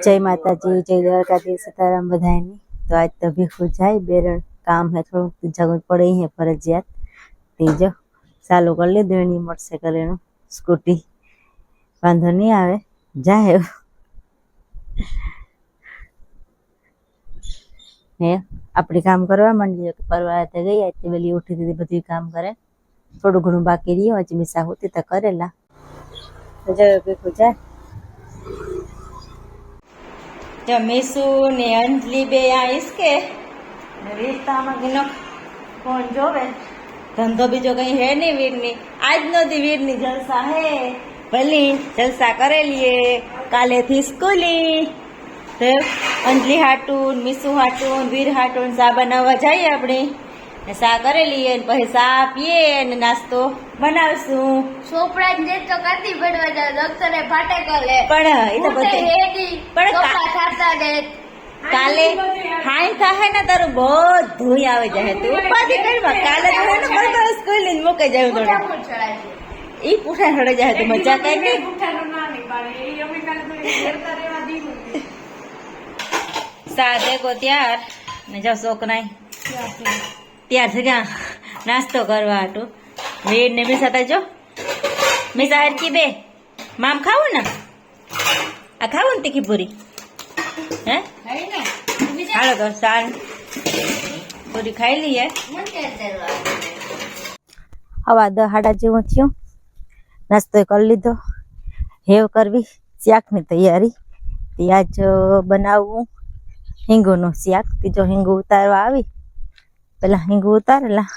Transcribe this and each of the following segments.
जय माताजी जय द्वारकाधीश सीताराम बधाई। तो आज तो भीखू जाए बेरण काम है थोड़ा जगह पड़े है फरजियात तीजो चालू कर ली देनी मोटरसाइकिल स्कूटी वांधो नहीं आवे जाए हे अपने काम करवा मंडी परवा गई इतनी वेली उठी थी बधु काम करे थोड़ू घणु बाकी रही आज मिसा होती तो करेला तो जय भीखू जाए जो मीसू ने अंजलि बे आईस के रीता में फोन जो धंधो बीजो कहीं है नहीं वीर नी आज नो दी वीर नी जलसा है भली जलसा करे लिए काले थी स्कूली तो अंजलि हाटून मीसू हाटून वीर हाटून सा बनावा जाइए अपनी सा करे लिए પછી સા પીએ અને નાસ્તો બનાવશું છોપડા જે તો કાતી બડવા જા ડોક્ટરે ફાટે કરે પણ એ તો બધે પણ કપડા ખાતા દે કાલે હાઈ થાહે ને તારું बहुत ધોઈ આવે જાય તું ઉપાધી કરવા કાલે તો એને બરાબર સ્કૂલ ની મૂકે જાય થોડા ઈ પૂઠા છોડે જાય તો મજા કઈ નહીં પૂઠાનો ના ની પાડે ઈ અમે કાલે તો ઘેરતા રહેવા દીધું સાદે કો ત્યાર ને જો શોક નહીં ત્યાર થઈ ગયા નાસ્તો કરવા હાટું વીર ને મીસા તાજો મીસા હરકી બે મામ ખાવું ને આ ખાવું ને તીખી પૂરી હે હાલો તો સાર પૂરી ખાઈ લઈએ હવા 10:30 જેવું થયું નાસ્તો કરી લીધો હેવ કરવી શાકની તૈયારી આજ બનાવવું હિંગુનું શાક ત્રીજો હિંગુ ઉતારવા આવી પેલા હિંગુ ઉતારેલા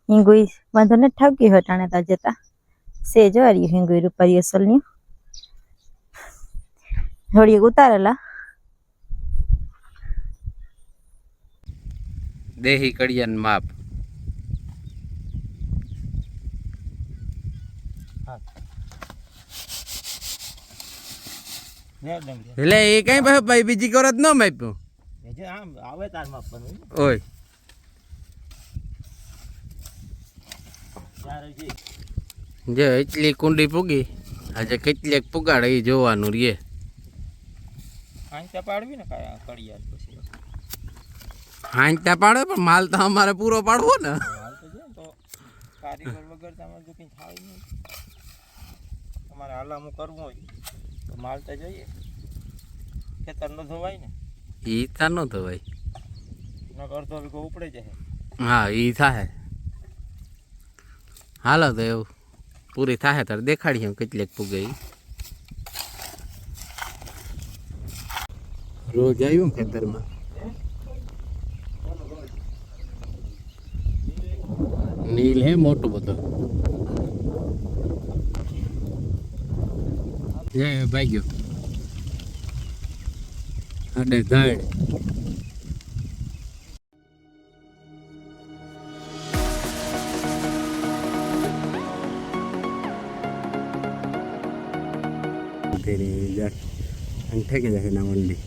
હિંગુ વાંધો ને ઠગી હટાણે તા જતા સે જોરી હિંગુ રૂપિયા અસલની થોડી ઉતારેલા દેહી કડિયાન માપ એટલે એ કઈ ભાઈ બીજી કરત ન માપ્યું આવે તાર માપવાનું ઓય જે એટલી કુંડી પૂગી આજે કેટલીક પુગાડ એ જોવાનું રે હાંચા પાડવી ને કડિયાર પછી હાંચા પાડે પણ માલ તો અમારે પૂરો પાડવો ને માલ તો જો તો કારીગર વગર તમારે જો કઈ થાય નહીં તમારે હાલામું કરવું હોય તો માલ તો જોઈએ ખેતર નો ધોવાય ને ઈ તા નો ધોવાય ન કરતો વીકો ઉપડે જાય હા ઈ થાય હાલો તો એવું પૂરી થાય તારે દેખાડીએ કેટલીક પૂગે રોજ આવ્યું ખેતરમાં નીલ હે મોટું બધું જય ભાઈ ગયો અડે ધાડ तेरे यार अंगठे के जैसे ना मंडी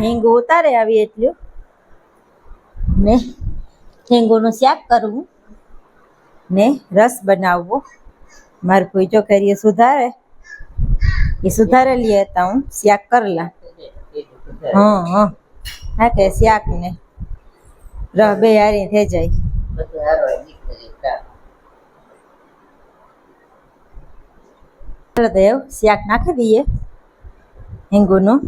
હિંગુ ઉતારે આવી એટલું ને હિંગુનું શાક કરવું ને રસ બનાવવો મારું કોઈ જો કરીએ સુધારે એ સુધારે લીએ તો હું શાક કરલા હા હા હા કે શાક ને રહ બે હારી થઈ જાય દેવ શાક નાખી દઈએ હિંગુનું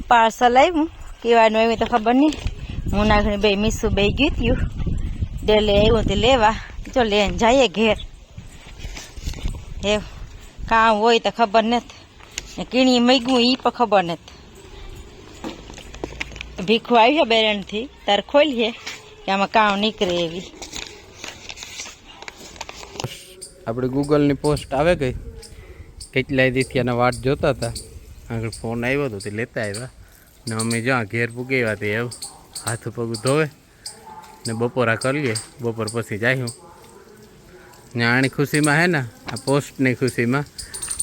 પાર્સલ આવ્યું કેવાનું એવી તો ખબર નહીં હું નાખીને બે મીસું બે ગયું ત્યું ડેલે આવ્યું તે લેવા જો લઈને જઈએ ઘેર એવું કામ હોય તો ખબર નથી ને કીણી મગ્યું એ પણ ખબર નથી ભીખું આવ્યો બેરણથી તાર ખોલીએ કે આમાં કામ નીકળે એવી આપણે ગૂગલની પોસ્ટ આવે ગઈ કેટલાય દીથી એના વાટ જોતા હતા આગળ ફોન આવ્યો હતો તે લેતા આવ્યા ને અમે જ્યાં ઘેર પૂગેવા તે એવું હાથ પગ ધોવે ને બપોરા કરીએ બપોર પછી જાય ને આની ખુશીમાં હે ને આ પોસ્ટની ખુશીમાં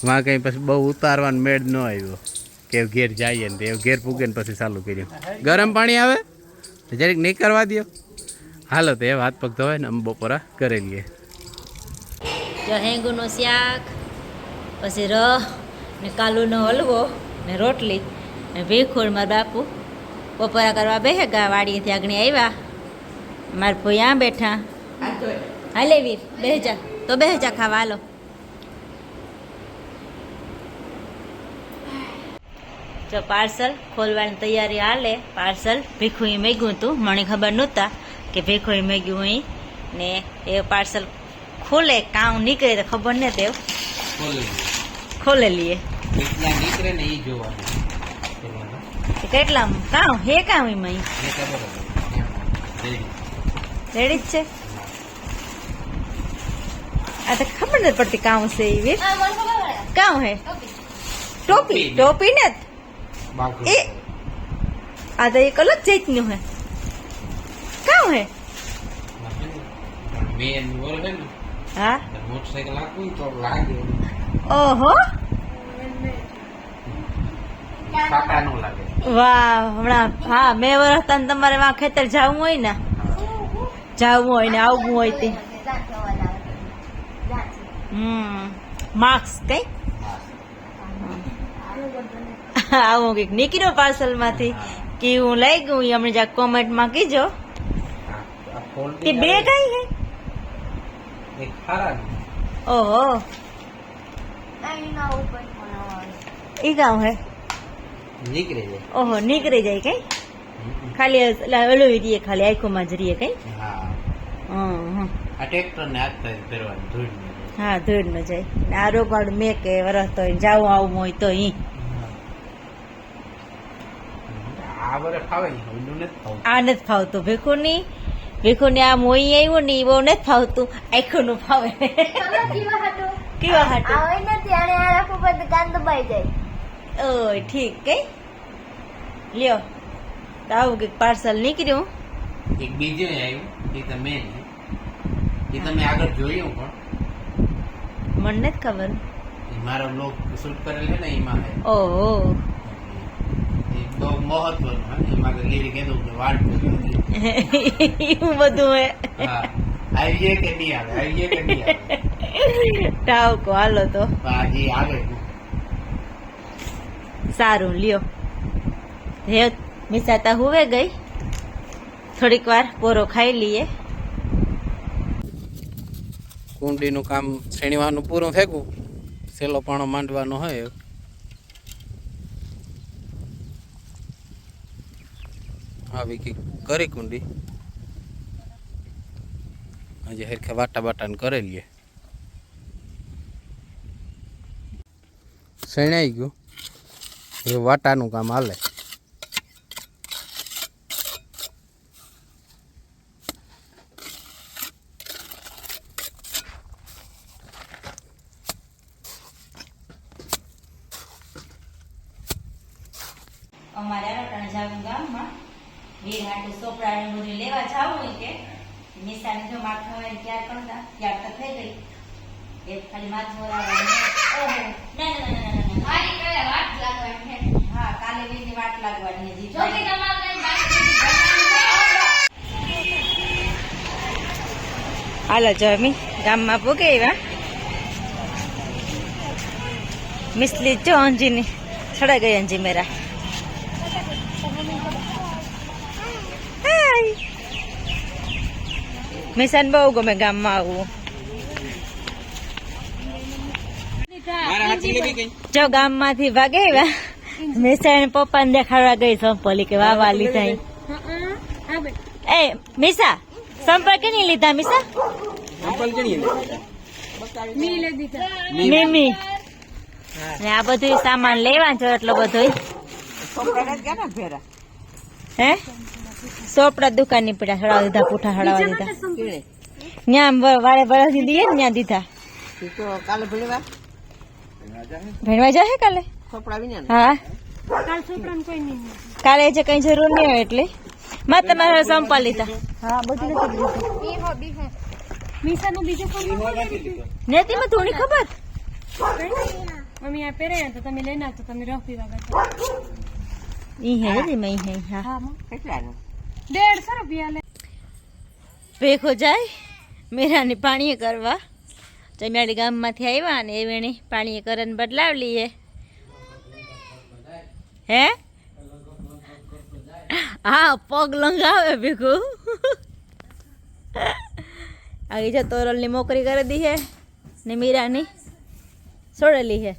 વાં કંઈ પછી બહુ ઉતારવાનો મેળ ન આવ્યો કે ઘેર જઈએ ને તે ઘેર પૂગે ને પછી ચાલુ કર્યું ગરમ પાણી આવે જરીક નહીં કરવા દો હાલો તો એ હાથ પગ ધોવે ને અમે બપોરા કરી લઈએ જો હેંગુનું શાક, પછી રહ ને કાલુનો હલવો ને રોટલી ને ભીખુર મારા બાપુ બપોરા કરવા બેહે ગા વાડીએથી આગળ આવ્યા. મારા ભાઈ આ બેઠા. હાલે વીર બેહજા તો બેહજા ખાવા હાલો. જો પાર્સલ ખોલવાની તૈયારી હાલે. પાર્સલ ભીખું મેગ્યું હતું, મને ખબર નહોતા કે ભીખું મેગ્યું અહીં ને એ પાર્સલ ખોલે કામ નીકળે તો ખબર ન તે ખોલે લઈએ નીકળે ને એ જોવાનું કેટલા કામ હે કામ એમાં રેડી જ છે. આ તો ખબર નથી પડતી કામ છે એ વીર કામ હે ટોપી ટોપી ને એ આ તો એક અલગ જાતનું હે કામ હે મેન બોલ હે ને હા મોટરસાઇકલ આખું તો લાગે ઓહો કાકા નો લાગે વાહ હમણાં હા મેં વર્ષ તને તમારે વાં ખેતર જવું હોય ને આવવું હોય તે માર્ક્સ કઈ આવું કંઈક નીકળ્યો પાર્સલ માંથી કે હું લઈ ગયું એ હમણાં જ્યાં કોમેન્ટમાં કીજો તે બે કઈ હે એક ખારા ઓહો ઈ કામ હે નીકળે જાય ઓહો નીકળી જાય કઈ ખાલી ઓલું રહીએ ખાલી આંખોમાં જ રહીએ કઈ હા હમ આ ટ્રેક્ટર ને હાથ થાય ફેરવાની ધૂળ ને હા ધૂળ ન જાય ને આ રોગાડું મેં કે વરસ તો જાવું આવું હોય તો ઈ આ બરે ફાવે ને ઊંડું નથી ફાવતું આ નથી ફાવતું ભીખુને આ મોઈ આવ્યું ને એ બહુ નથી ફાવતું આખું નું ફાવે કેવા હાટું ઓય ઠીક કઈ લ્યો તો આવું કઈક પાર્સલ નીકળ્યું. એક બીજું આવ્યું એ તમે એ તમે આગળ જોયું પણ મને નથી ખબર. એ મારો બ્લોગ શૂટ કરેલ છે ને એમાં છે. ઓહો એ બહુ મહત્વનું હે એમાં લીરી કીધું કે વાટ એવું બધું હે હા આવીએ કે નહીં આવે ટાવકો હાલો તો હજી આવે સારું લ્યો હે મિસાતા હુવે ગઈ થોડીક વાર પોરો ખાઈ લઈએ. કુંડીનું કામ શેણીવાનું પૂરું ફેંકું સેલો પાણો માંડવાનો હોય આવી કઈ કરી કુંડી હજી હરખે વાટા બાટાને કરી લઈએ. શેણાઈ ગયું એ વાટાનું કામ હાલે. અમારે અરટાણે જાવું ગામમાં વીર હાટુ સોપડા ને બધું લેવા જાવું હોય કે નિશાને જો માથા હોય ત્યાર કરતા ત્યાર તો થઈ ગઈ એક ખાલી માથું વરાવવાનું. ઓહો ના હા કાલે વીરની વાટ લાગવાની હજી હાલો જો અમી ગામમાં પૂગે એવા મિસલી જો અંજીની સડા ગઈ અંજી મેરા મિશન બહુ ગમે ગામમાં આવવું. જો ગામમાંથી ભાગે એવા મિસા પપ્પા ને દેખાડવા ગઈ સંપલી કે વાવા લીધા. એ મિસા સંપલ કે નહીં લીધા મિસા મીમી ને આ બધું સામાન લેવા છો એટલો બધો હે સોપડા દુકાન ની પડ્યા હડાવા દીધા પૂઠા હડાવા દીધા ત્યાં વાળે બળદી દઈએ ને ત્યાં દીધા. ભણવા જાય કાલે હા કાલે જે કઈ જરૂર નહીં હોય એટલે માં તમારે સંપા લીધા. હા બધું નથી માં થોડી ખબર મમ્મી આ પહેરે તો તમે લઈને આવતો તમે રફ પીવા ગયા ઈ હે રે મઈ હે હા 150 રૂપિયા લે ભેખો જાય મેરાની પાણી કરવા ચમિયાળી ગામમાંથી આવ્યા ને એવેણી પાણીએ કરન બદલાવલી હે હે હા પગ લંગાવે ભેગું આગે જો તોરલની મોકરી કરી દી હે ને મીરાની છોડેલી હે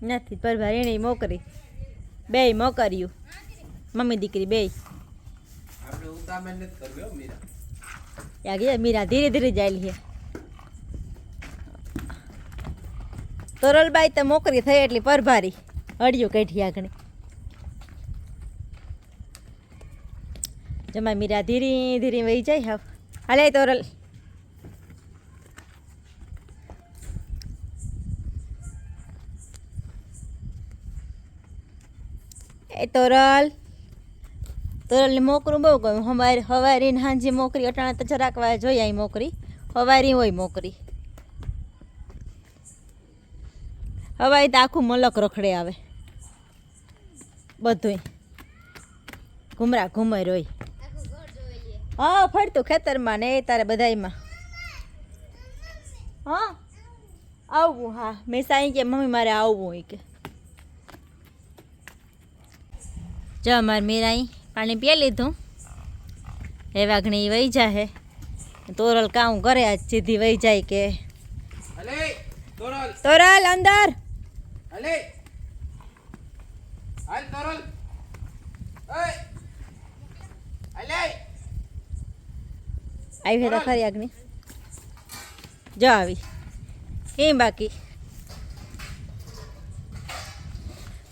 નથી પરભાર એની મોકરી બેય મોકર્યું મમ્મી દીકરી બેય આપણે ઉતામે નથી કરવ્યો મીરા આગે મીરા ધીરે ધીરે જાયલી હે તોરલબાઈ તો મોકરી થઈ એટલી પરભારી અડિયું કાઢી આગળ જમા મીરા ધીરે ધીરે વહી જાય હાવ હાલે તોરલ એ તોરલ તોરલની મોકરું બહુ ગમે હવારી હાંજી મોકરી અટાણા તો જરાક વાર જોઈ આવી મોકરી હવારી હોય મોકરી હવાઈ તો આખું મલક રખડે આવે બધું ઘુમરા ઘુમર હોય હા ફરતું ખેતરમાં ને એ તારે બધાયમાં હા આવવું હા મેં સાઈ કે મમ્મી મારે આવવું હોય કે જો અમારે મીરાઈ પાણી પી લીધું એ વાઘણી વહી જાહે તોરલ કામ કરે આજ સીધી વહી જાય કે તોરલ અંદર હાલે હાલ તોરલ ઓય હાલે આવી તો ખરી આગની જો આવી એ બાકી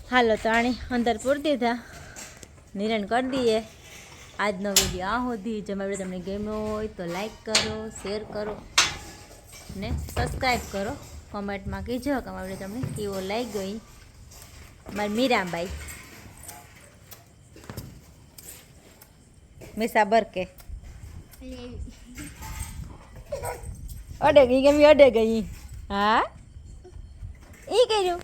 હાલો તો આણી અંદર પૂરી દીધા નિરણ કરી દઈએ આજનો વિડીયો આ સુધી જો મારી તમને ગમ્યો હોય તો લાઈક કરો શેર કરો ને સબસ્ક્રાઈબ કરો કોમેન્ટમાં કહેજો કે મારી તમને કેવો લાગી ગઈ મારી મીરાબાઈ મિસા બરકે અડે ગઈ ગમી અડે ગઈ હા એ કર્યું